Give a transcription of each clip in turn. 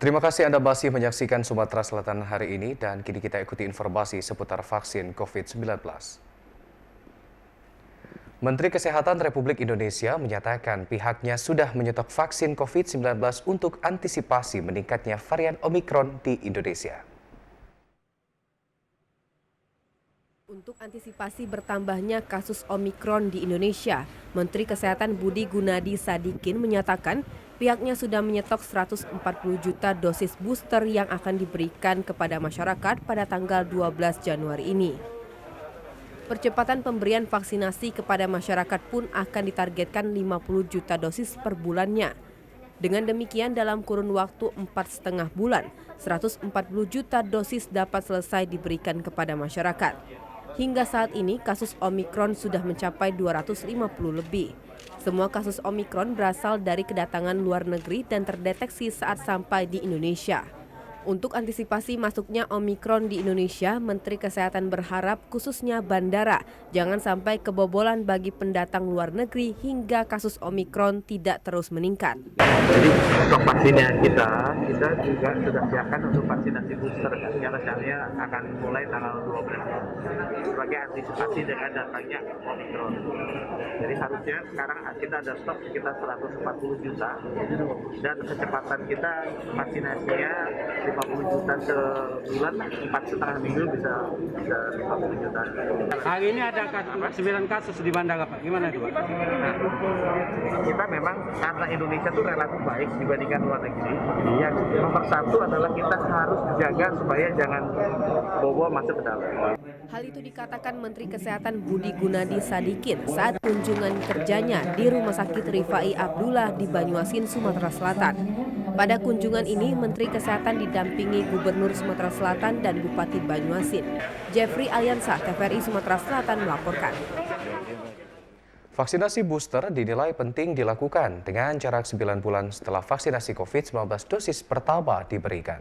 Terima kasih Anda masih menyaksikan Sumatera Selatan hari ini dan kini kita ikuti informasi seputar vaksin COVID-19. Menteri Kesehatan Republik Indonesia menyatakan pihaknya sudah menyetok vaksin COVID-19 untuk antisipasi meningkatnya varian Omikron di Indonesia. Untuk antisipasi bertambahnya kasus Omikron di Indonesia, Menteri Kesehatan Budi Gunadi Sadikin menyatakan pihaknya sudah menyetok 140 juta dosis booster yang akan diberikan kepada masyarakat pada tanggal 12 Januari ini. Percepatan pemberian vaksinasi kepada masyarakat pun akan ditargetkan 50 juta dosis per bulannya. Dengan demikian dalam kurun waktu 4,5 bulan, 140 juta dosis dapat selesai diberikan kepada masyarakat. Hingga saat ini kasus Omikron sudah mencapai 250 lebih. Semua kasus Omikron berasal dari kedatangan luar negeri dan terdeteksi saat sampai di Indonesia. Untuk antisipasi masuknya Omikron di Indonesia, Menteri Kesehatan berharap khususnya bandara jangan sampai kebobolan bagi pendatang luar negeri hingga kasus Omikron tidak terus meningkat. Jadi untuk vaksinnya kita juga sudah siapkan untuk vaksinasi booster kan, yang rencananya akan mulai tanggal 12 sebagai antisipasi dengan datangnya Omikron. Jadi harusnya sekarang kita ada stok sekitar 140 juta dan kecepatan kita vaksinasinya 50 juta sebulan, 4,5 minggu bisa 50 juta. Hari ini ada 9 kasus di bandara, Pak. Gimana itu, Pak? Nah, kita memang karena Indonesia tuh relatif baik dibandingkan luar negeri. Yang nomor satu adalah kita harus jaga supaya jangan bobo masuk ke dalam. Hal itu dikatakan Menteri Kesehatan Budi Gunadi Sadikin saat kunjungan kerjanya di Rumah Sakit Rifai Abdullah di Banyuasin, Sumatera Selatan. Pada kunjungan ini, Menteri Kesehatan didampingi Gubernur Sumatera Selatan dan Bupati Banyuasin. Jeffrey Aliansa, TVRI Sumatera Selatan melaporkan. Vaksinasi booster dinilai penting dilakukan dengan jarak 9 bulan setelah vaksinasi COVID-19 dosis pertama diberikan.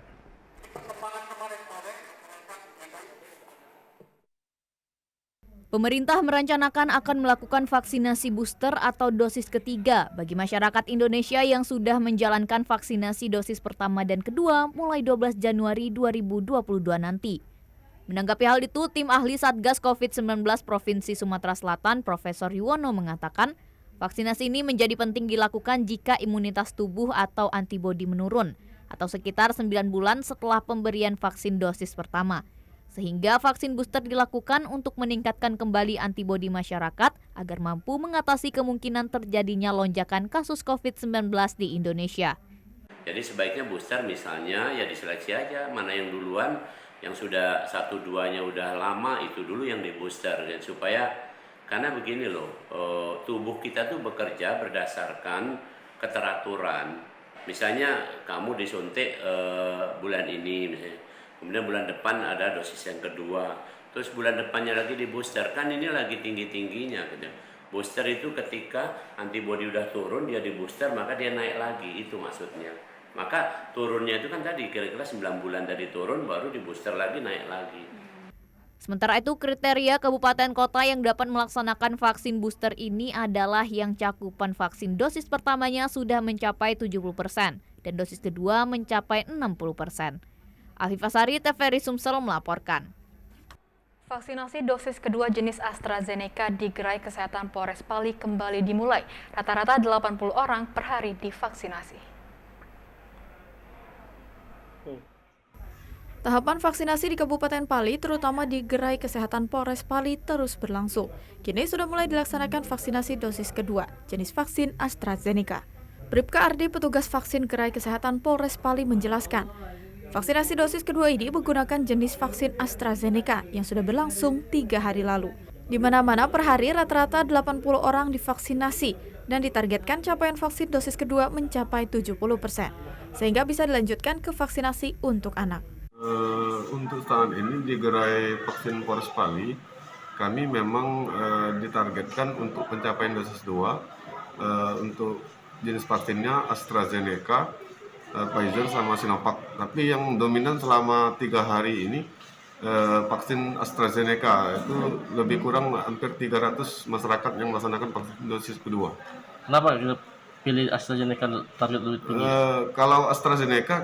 Pemerintah merencanakan akan melakukan vaksinasi booster atau dosis ketiga bagi masyarakat Indonesia yang sudah menjalankan vaksinasi dosis pertama dan kedua mulai 12 Januari 2022 nanti. Menanggapi hal itu, tim ahli Satgas COVID-19 Provinsi Sumatera Selatan, Profesor Yuwono mengatakan, vaksinasi ini menjadi penting dilakukan jika imunitas tubuh atau antibodi menurun, atau sekitar 9 bulan setelah pemberian vaksin dosis pertama. Sehingga vaksin booster dilakukan untuk meningkatkan kembali antibodi masyarakat agar mampu mengatasi kemungkinan terjadinya lonjakan kasus COVID-19 di Indonesia. Jadi sebaiknya booster misalnya ya diseleksi aja mana yang duluan, yang sudah 1-2-nya udah lama itu dulu yang di booster ya, supaya karena begini loh, tubuh kita tuh bekerja berdasarkan keteraturan. Misalnya kamu disuntik bulan ini misalnya. Kemudian bulan depan ada dosis yang kedua, terus bulan depannya lagi di booster, kan ini lagi tinggi-tingginya gitu. Booster itu ketika antibodi udah turun, dia di booster, maka dia naik lagi, itu maksudnya. Maka turunnya itu kan tadi, kira-kira 9 bulan tadi turun, baru di booster lagi, naik lagi. Sementara itu, kriteria kabupaten kota yang dapat melaksanakan vaksin booster ini adalah yang cakupan vaksin dosis pertamanya sudah mencapai 70% dan dosis kedua mencapai 60%. Afifah Sari, TVRI Sumsel melaporkan. Vaksinasi dosis kedua jenis AstraZeneca di Gerai Kesehatan Polres Pali kembali dimulai. Rata-rata 80 orang per hari divaksinasi. Tahapan vaksinasi di Kabupaten Pali, terutama di Gerai Kesehatan Polres Pali, terus berlangsung. Kini sudah mulai dilaksanakan vaksinasi dosis kedua, jenis vaksin AstraZeneca. Bribka Ardi, petugas vaksin Gerai Kesehatan Polres Pali menjelaskan, vaksinasi dosis kedua ini menggunakan jenis vaksin AstraZeneca yang sudah berlangsung 3 hari lalu. Di mana-mana per hari rata-rata 80 orang divaksinasi dan ditargetkan capaian vaksin dosis kedua mencapai 70%, sehingga bisa dilanjutkan ke vaksinasi untuk anak. Untuk saat ini di Gerai Vaksin Polres Pali, kami memang ditargetkan untuk pencapaian dosis 2 untuk jenis vaksinnya AstraZeneca, Pfizer sama Sinovac. Tapi yang dominan selama 3 hari ini vaksin AstraZeneca itu lebih kurang hampir 300 masyarakat yang melaksanakan vaksin dosis kedua. Kenapa pilih AstraZeneca target lebih tinggi? Kalau AstraZeneca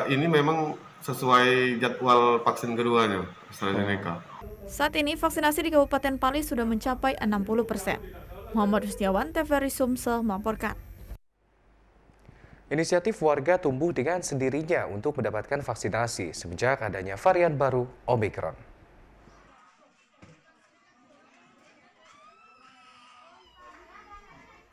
ini memang sesuai jadwal vaksin keduanya AstraZeneca. Saat ini vaksinasi di Kabupaten Pali sudah mencapai 60%. Muhammad Rusdiawan, TVRI Sumsel melaporkan. Inisiatif warga tumbuh dengan sendirinya untuk mendapatkan vaksinasi semenjak adanya varian baru Omikron.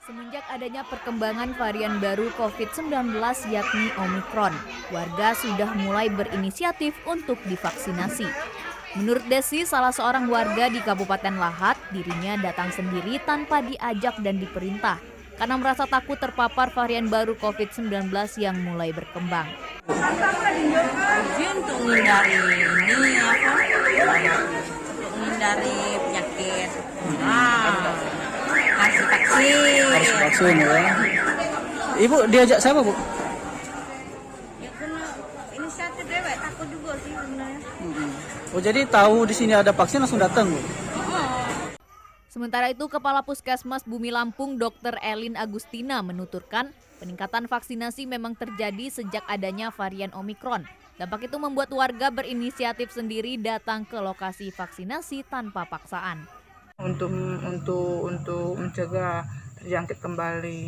Semenjak adanya perkembangan varian baru COVID-19 yakni Omikron, warga sudah mulai berinisiatif untuk divaksinasi. Menurut Desi, salah seorang warga di Kabupaten Lahat, dirinya datang sendiri tanpa diajak dan diperintah karena merasa takut terpapar varian baru COVID-19 yang mulai berkembang. Untuk menghindari menghindari penyakit. Harus vaksin ya. Ibu diajak siapa, Bu? Ya karena inisiatif dewek, takut juga sih sebenarnya. Oh, jadi tahu di sini ada vaksin langsung datang, Bu? Sementara itu, Kepala Puskesmas Bumi Lampung Dr. Elin Agustina menuturkan peningkatan vaksinasi memang terjadi sejak adanya varian Omikron. Dampak itu membuat warga berinisiatif sendiri datang ke lokasi vaksinasi tanpa paksaan. Untuk mencegah terjangkit kembali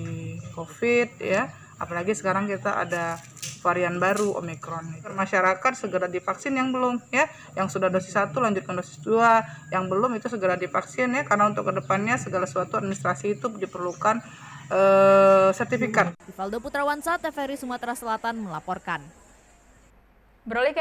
COVID ya, apalagi sekarang kita ada varian baru Omikron. Masyarakat segera divaksin yang belum ya, yang sudah dosis 1 lanjutkan dosis 2, yang belum itu segera divaksin ya, karena untuk kedepannya segala sesuatu administrasi itu diperlukan sertifikat. Ivaldo Putrawansa, TVRI Sumatera Selatan melaporkan. Beralih ke